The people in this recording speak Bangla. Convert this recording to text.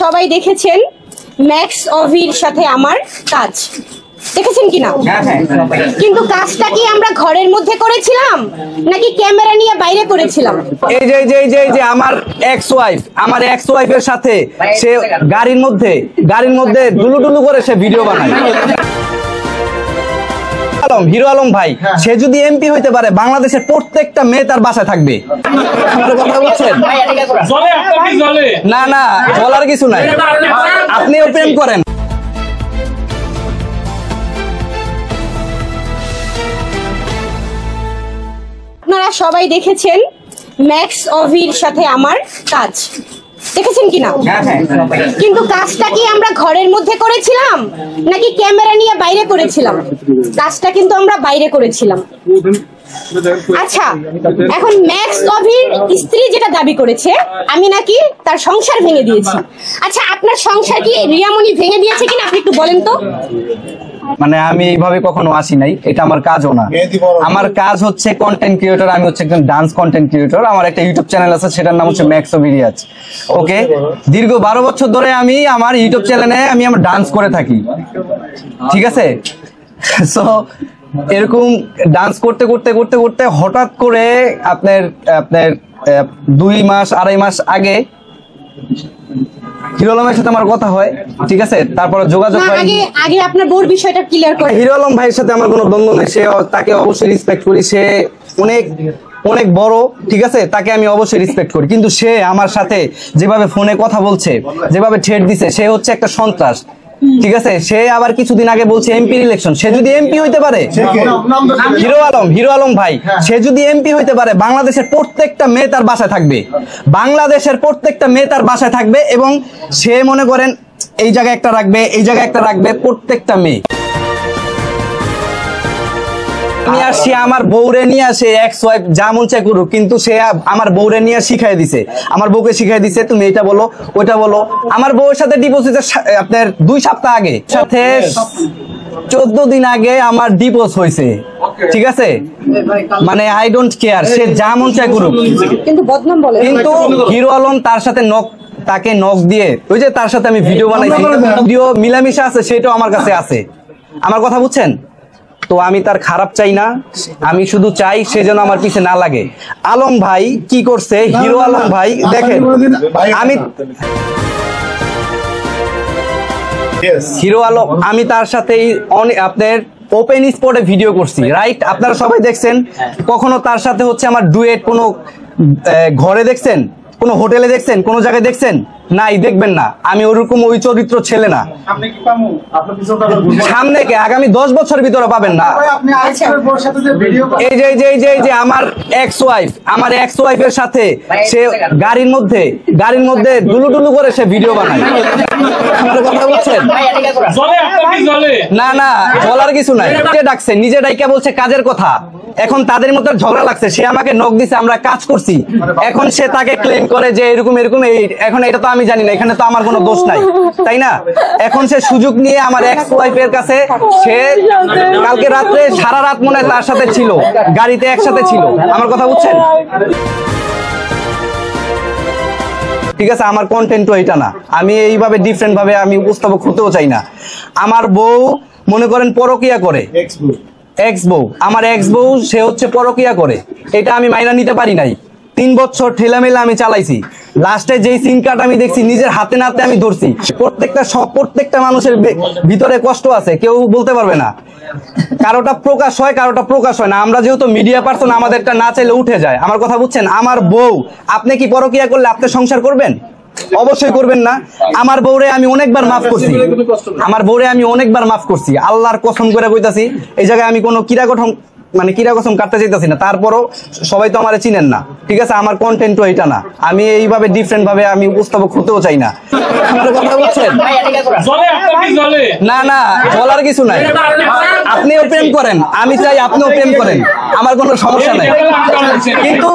সবাই দেখেছেন ম্যাক্স অভির সাথে আমার কাজ, দেখেছেন কিনা? কিন্তু কাজটা কি আমরা ঘরের মধ্যে করেছিলাম নাকি ক্যামেরা নিয়ে বাইরে করেছিলাম? এই যে আমার এক্স ওয়াইফের সাথে সে গাড়ির মধ্যে ডুলু করে সে ভিডিও বানায়। হিরো আলম ভাই, সে যদি এমপি হইতে পারে, বাংলাদেশের প্রত্যেকটা মেয়ে তার বাসায় থাকবে। কথা বলছেন না, না বলার কিছু নাই, আপনিও প্রেম করেন। আপনারা সবাই দেখেছেন ম্যাক্স অভির সাথে আমার কাজ, দেখেছেন কিনা? কিন্তু কাজটা কি আমরা ঘরের মধ্যে করেছিলাম নাকি ক্যামেরা নিয়ে বাইরে করেছিলাম? কাজটা কিন্তু আমরা বাইরে করেছিলাম। আচ্ছা, এখন ম্যাক্স অভির স্ত্রী যেটা দাবি করেছে আমি নাকি তার সংসার ভেঙে দিয়েছি। আচ্ছা, আপনার সংসার কি রিয়ামণি ভেঙে দিয়েছে কিনা আপনি একটু বলেন তো। মানে আমি এইভাবে কখনো আসি নাই, এটা আমার কাজও না। আমার কাজ হচ্ছে কন্টেন্ট ক্রিয়েটর, আমি হচ্ছে একজন ডান্স কন্টেন্ট ক্রিয়েটর। আমার একটা ইউটিউব চ্যানেল আছে, সেটার নাম হচ্ছে ম্যাক্স অফ রিয়াজ। ওকে, দীর্ঘ 12 বছর ধরে আমি আমার ইউটিউব চ্যানেলে আমি আমার ডান্স করে থাকি, ঠিক আছে? সো এরকম ডান্স করতে করতে করতে করতে হঠাৎ করে আপনার 2-2.5 মাস আগে হিরো আলমের সাথে আমার কথা হয়, ঠিক আছে? তারপরে যোগাযোগ হয়। আগে আপনার বোর বিষয়টা ক্লিয়ার করে। হিরো আলম ভাইয়ের সাথে আমার কোনো দ্বন্দ্ব নেই, তাকে অবশ্যই রেসপেক্ট করি, সে অনেক বড়, ঠিক আছে? তাকে আমি অবশ্যই রেসপেক্ট করি। কিন্তু সে আমার সাথে যেভাবে ফোনে কথা বলছে, যেভাবে ঠেট দিছে, সে হচ্ছে একটা সন্ত্রাস, ঠিক আছে? সে আবার কিছুদিন আগে বলছে এমপি ইলেকশন, সে যদি এমপি হইতে পারে, হিরো আলম ভাই, সে যদি এমপি হইতে পারে, বাংলাদেশের প্রত্যেকটা মেয়ে তার বাসায় থাকবে, বাংলাদেশের প্রত্যেকটা মেয়ে তার বাসায় থাকবে। এবং সে মনে করেন এই জায়গায় একটা রাখবে, এই জায়গায় একটা রাখবে, প্রত্যেকটা মেয়ে। আমি আসছি আমার বউরে নিয়ে আসে, এক্স ওয়াইফ যা মন চায় করুক, কিন্তু সে আমার বউরে নিয়ে শিখাই দিছে, আমার বউকে শিখাই দিছে তুমি এটা বলো ওইটা বলো। আমার বউয়ের সাথে ডিভোর্স হয়েছে আপনার 2 সপ্তাহ আগে, সাথে 14 দিন আগে আমার ডিভোর্স হয়েছে, ঠিক আছে? মানে আই ডোন্ট কেয়ার, সে যা মন চায় করুক, কিন্তু বদনাম বলে। কিন্তু হিরো আলম তার সাথে তাকে নক দিয়ে, ওই যে তার সাথে আমি ভিডিও বানাইছি, ভিডিও মিলামিশা আছে, সেটাও আমার কাছে আছে। আমার কথা বুঝছেন তো? আমি তার খারাপ চাই না, আমি শুধু চাই সে যেন আমার পিছে না লাগে। আলম ভাই কি করছে, হিরো আলম ভাই দেখেন, আমি হিরো আলম, আমি তার সাথে আপনার ওপেন স্পটে ভিডিও করছি, রাইট? আপনারা সবাই দেখছেন। কখনো তার সাথে হচ্ছে আমার ডুয়েট কোনো ঘরে দেখছেন, কোনো হোটেলে দেখছেন, কোনো জায়গায় দেখছেন? নাই, দেখবেন না। আমি ওরকম ওই চরিত্র ছেলে না। সামনে কে আগামী 10 বছর ভিতরে পাবেন না। এই যে আমার এক্স ওয়াইফের সাথে সে গাড়ির মধ্যে ডুলু করে সে ভিডিও বানায়। কথা বলছেন না, না বলার কিছু নাই। ডাকছে নিজে ডাইকা বলছে কাজের কথা। এখন তাদের মধ্যে ঝগড়া লাগছে, সে আমাকে নক দিছে, আমরা কাজ করছি। এখন সে তাকে ক্লেম করে যে এরকম এখন এটা তো আমি জানি না, এখানে তো আমার কোনো দোষ নাই, তাই না? এখন সে সুযোগ নিয়ে আমার এক্স ওয়াইফের কাছে, সে কালকে রাত্রে সারা রাত মনে হয় তার সাথে ছিল, গাড়িতে একসাথে ছিল। আমার কথা বুঝছেন? ঠিক আছে, আমার কন্টেন্টও এটা না, আমি এইভাবে ডিফারেন্ট ভাবে আমি উপস্থাপক হতেও চাই না। আমার বউ মনে করেন পরকিয়া করে, আমার এক্স বউ সে হচ্ছে পরকিয়া করে, এটা আমি মাইনা নিতে পারি নাই। 3 বছর ঠেলামেলা আমি চালাইছি, লাস্টে যেই সিন কাট আমি দেখছি নিজের হাতে নাতে আমি ধরছি। প্রত্যেকটা মানুষের ভিতরে কষ্ট আছে, কেউ বলতে পারবে না। কারোটা প্রকাশ হয়, কারোটা প্রকাশ হয় না। আমরা যেহেতু মিডিয়া পার্সন, আমাদেরটা না চাইলে উঠে যায়। আমার কথা বুঝছেন? আমার বউ, আপনি কি পরকিয়া করলে আপনি সংসার করবেন? অবশ্যই করবেন না। আমার বউরে আমি অনেকবার মাফ করছি, আল্লাহর কসম করে কইতাছি। এই জায়গায় আমি কোনো কিরা কসম কাটতে চাইতাছি না, তারপরও সবাই তো আমারে চিনেন না, ঠিক আছে? আমার কন্টেন্টও এটা না, আমি এইভাবে ডিফারেন্ট ভাবে আমি উপস্থাপক হতেও চাই না। কথা বলছেন না, না বলার কিছু নাই, আপনিও প্রেম করেন, আমি চাই আপনিও প্রেম করেন, আমার কোনো সমস্যা নাই। কিন্তু